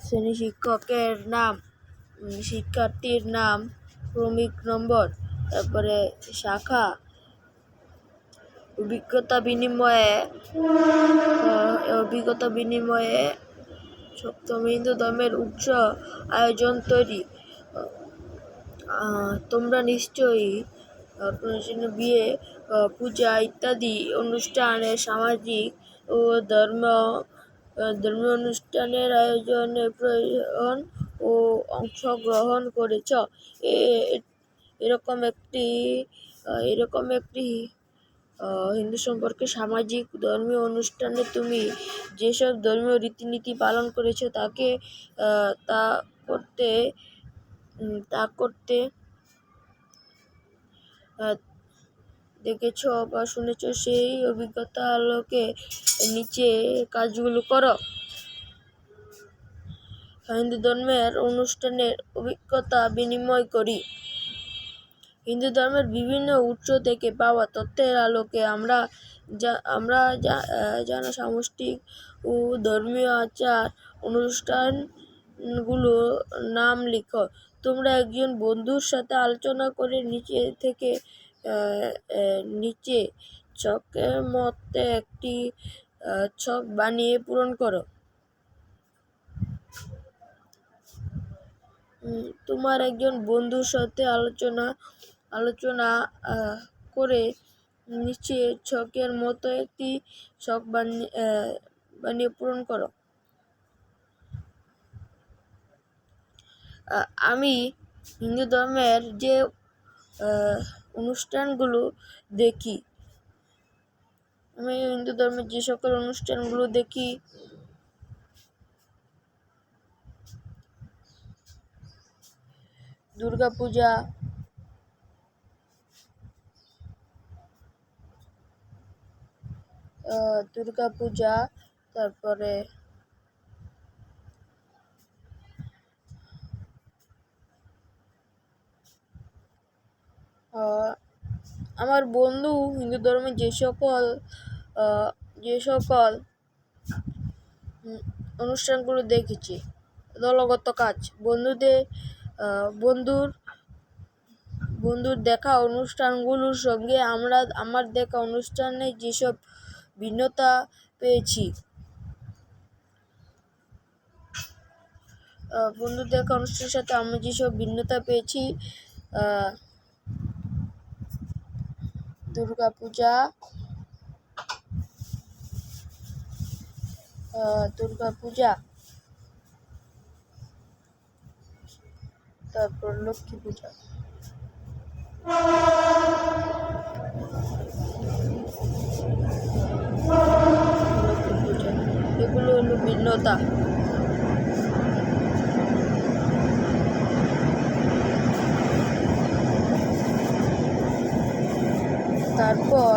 শ্রেণী শিক্ষকের নাম, শিক্ষার্থীর নাম, ক্রমিক নম্বর, তারপরে শাখা, অভিজ্ঞতা বিনিময়ে সপ্তম হিন্দু ধর্মের উৎস আয়োজন তৈরি। তোমরা নিশ্চয়ই বিয়ে, পূজা ইত্যাদি অনুষ্ঠানে সামাজিক ও ধর্মীয় অনুষ্ঠানের আয়োজনে প্রয়োজন ও অংশগ্রহণ করেছ। এরকম একটি হিন্দু সম্পর্কে সামাজিক ধর্মীয় অনুষ্ঠানে তুমি যেসব ধর্মীয় রীতিনীতি পালন করেছ তা করতে দেখেছ বা শুনেছ, সেই অভিজ্ঞতার আলোকে নিচে কাজগুলো করো। হিন্দু ধর্মের অনুষ্ঠানের অভিজ্ঞতা বিনিময় করি। হিন্দু ধর্মের বিভিন্ন উৎস থেকে পাওয়া তথ্যের আলোকে আমরা জানা সামষ্টিক ও ধর্মীয় আচার অনুষ্ঠানগুলোর নাম লিখো। তোমরা একজন বন্ধুর সাথে আলোচনা করে নিচে ছকের মধ্যে একটি ছক বানিয়ে পূরণ করো। তোমার একজন বন্ধুর সাথে আলোচনা করে নিচে ছকের মতো একটি ছক বানিয়ে পূরণ করো। আমি হিন্দু ধর্মের যে অনুষ্ঠানগুলো দেখি, যে সকল অনুষ্ঠানগুলো দেখি, দুর্গা পূজা, তারপরে আমার বন্ধু হিন্দু ধর্মের যে সকল অনুষ্ঠানগুলো দেখেছি। দলগত কাজ, বন্ধুর দেখা অনুষ্ঠানগুলোর সঙ্গে আমার দেখা অনুষ্ঠানে যেসব ভিন্নতা পেয়েছি, বন্ধুর দেখা অনুষ্ঠানের সাথে আমি যেসব ভিন্নতা পেয়েছি, দুর্গা পূজা, তারপর লক্ষ্মী পূজা, এগুলো হলো ভিন্নতা। তারপর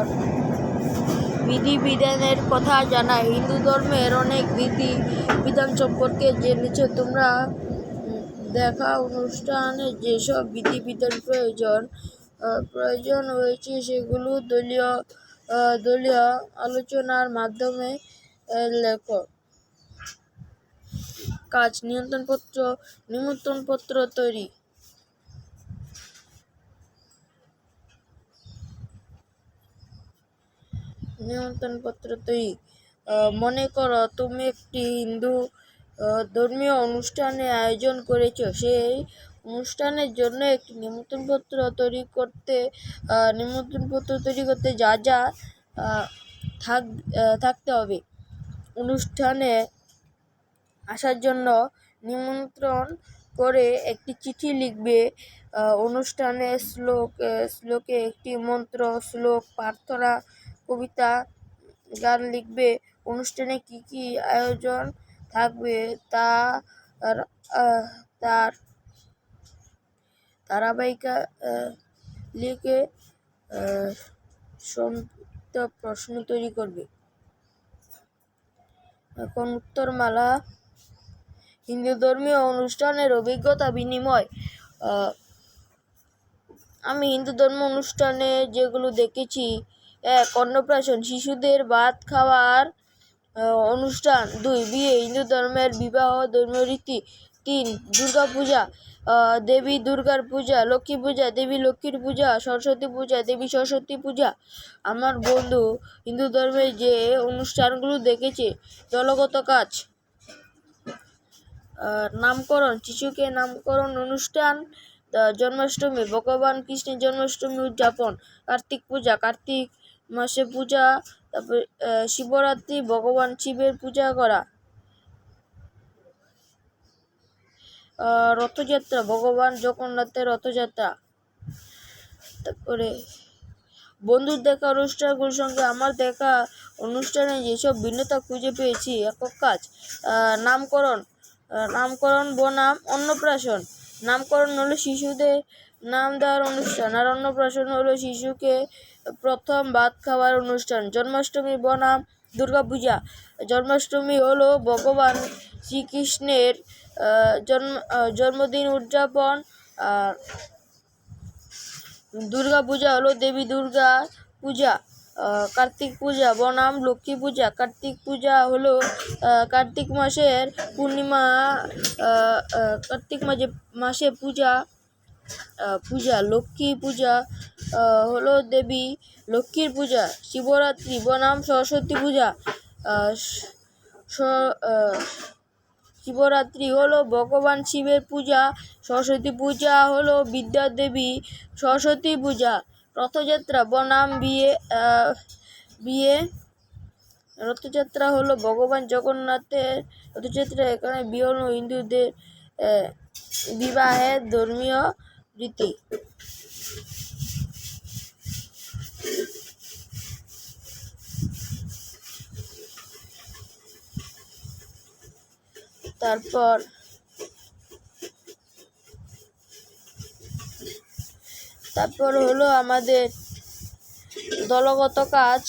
বিধিবিধানের কথা জানা। হিন্দু ধর্মের অনেক বিধিবিধান সম্পর্কে জেনেছ তোমরা। দেখা অনুষ্ঠানে যেসব বিধিবিধান প্রয়োজন হয়েছে সেগুলো দলীয় আলোচনার মাধ্যমে লেখো। কাজ, নিমন্ত্রণপত্র তৈরি। মনে করো তুমি একটি হিন্দু ধর্মীয় অনুষ্ঠানের আয়োজন করেছ। সেই অনুষ্ঠানের জন্য একটি নিমন্ত্রণপত্র তৈরি করতে যা যা থাকতে হবে। অনুষ্ঠানে আসার জন্য নিমন্ত্রণ করে একটি চিঠি লিখবে। অনুষ্ঠানে শ্লোকে একটি মন্ত্র, শ্লোক, প্রার্থনা, কবিতা, গান লিখবে। অনুষ্ঠানে কি কি আয়োজন থাকবে তার ধারাবাহিকা লিখে সংক্ষিপ্ত প্রশ্ন তৈরি করবে। এখন উত্তরমালা। হিন্দু ধর্মীয় অনুষ্ঠানের অভিজ্ঞতা বিনিময়। আমি হিন্দু ধর্ম অনুষ্ঠানে যেগুলো দেখেছি, অন্নপ্রাশন, শিশুদের ভাত খাওয়ার অনুষ্ঠান। 2. বিয়ে, হিন্দু ধর্মের বিবাহ ধর্মীয় রীতি। 3. দুর্গা পূজা, দেবী দুর্গার পূজা, লক্ষ্মী পূজা, দেবী লক্ষ্মীর পূজা, সরস্বতী পূজা, দেবী সরস্বতী পূজা। আমার বন্ধু হিন্দু ধর্মের যে অনুষ্ঠানগুলো দেখেছে। দলগত কাজ, নামকরণ, শিশুকে নামকরণ অনুষ্ঠান। জন্মাষ্টমী, ভগবান কৃষ্ণের জন্মাষ্টমী উদযাপন। কার্তিক পূজা, কার্তিক মাসে পূজা। তারপরে শিবরাত্রি, ভগবান শিবের পূজা করা। রথযাত্রা, ভগবান জগন্নাথের রথযাত্রা। তারপরে বন্ধুর দেখা অনুষ্ঠানগুলোর সঙ্গে আমার দেখা অনুষ্ঠানে যেসব ভিন্নতা খুঁজে পেয়েছি। একক কাজ, নামকরণ, নামকরণ বনাম অন্নপ্রাশন। নামকরণ হলো শিশুদের নাম দেওয়ার অনুষ্ঠান, আর অন্নপ্রাশন হলো শিশুকে প্রথম ভাত খাওয়ার অনুষ্ঠান। জন্মাষ্টমী বনাম দুর্গাপূজা। জন্মাষ্টমী হলো ভগবান শ্রীকৃষ্ণের জন্মদিন উদযাপন। আর দুর্গা পূজা হলো দেবী দুর্গা পূজা। কার্তিক পূজা বনাম লক্ষ্মী পূজা। কার্তিক পূজা হলো কার্তিক মাসের পূর্ণিমা, কার্তিক মাসে পূজা। লক্ষ্মী পূজা হলো দেবী লক্ষ্মীর পূজা। শিবরাত্রি বনাম সরস্বতী পূজা। শিবরাত্রি হলো ভগবান শিবের পূজা। সরস্বতী পূজা হলো বিদ্যা দেবী সরস্বতী পূজা। রথযাত্রা বনাম বিয়ে। রথযাত্রা হলো ভগবান জগন্নাথের রথযাত্রা। এখানে বিয়ে হলো হিন্দুদের বিবাহের ধর্মীয় রীতি। তারপর হলো আমাদের দলগত কাজ,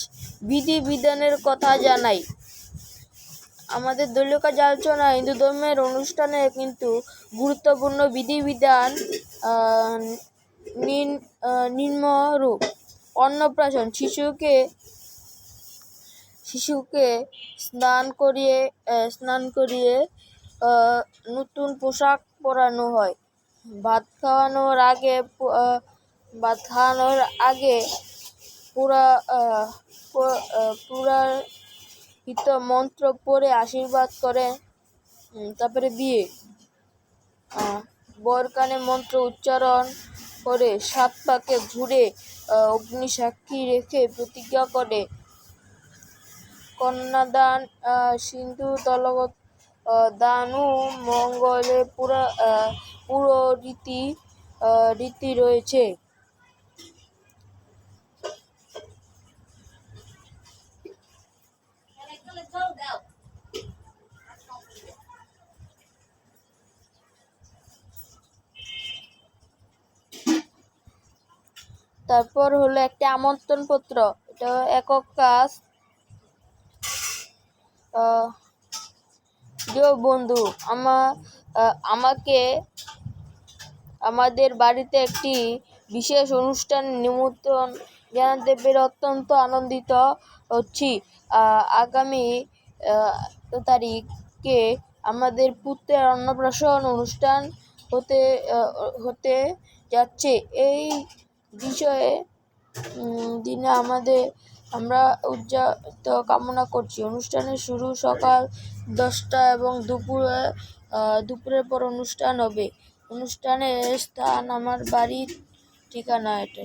বিধিবিধানের কথা জানাই। আমাদের দলীয় কাজ আলোচনা। হিন্দু ধর্মের অনুষ্ঠানে কিন্তু গুরুত্বপূর্ণ বিধিবিধান নিম্নরূপ। অন্নপ্রাশন, শিশুকে স্নান করিয়ে নতুন পোশাক পরানো হয়। ভাত খাওয়ানোর আগে পুরাহিত মন্ত্র পড়ে আশীর্বাদ করে। তারপরে বিয়ে, বর কানে মন্ত্র উচ্চারণ করে 7 পাকে ঘুরে অগ্নি সাক্ষী রেখে প্রতিজ্ঞা করে। কন্যাদান, সিন্ধু দানু মঙ্গলে পুরো রীতি রয়েছে। তারপর হলো একটা আমন্ত্রণ পত্র, এটা একক কাজ। প্রিয় বন্ধু, আমাকে আমাদের বাড়িতে একটি বিশেষ অনুষ্ঠান নিমন্ত্রণ জানাতে পেরে অত্যন্ত আনন্দিত হচ্ছি। আগামী তারিখে আমাদের পুত্রের অন্নপ্রাশন অনুষ্ঠান হতে যাচ্ছে। এই বিষয়ে দিনে আমরা উদযাপিত কামনা করছি। অনুষ্ঠানের শুরু সকাল 10টা এবং দুপুরের পর অনুষ্ঠান হবে। অনুষ্ঠানের স্থান আমার বাড়ির ঠিকানা এটা।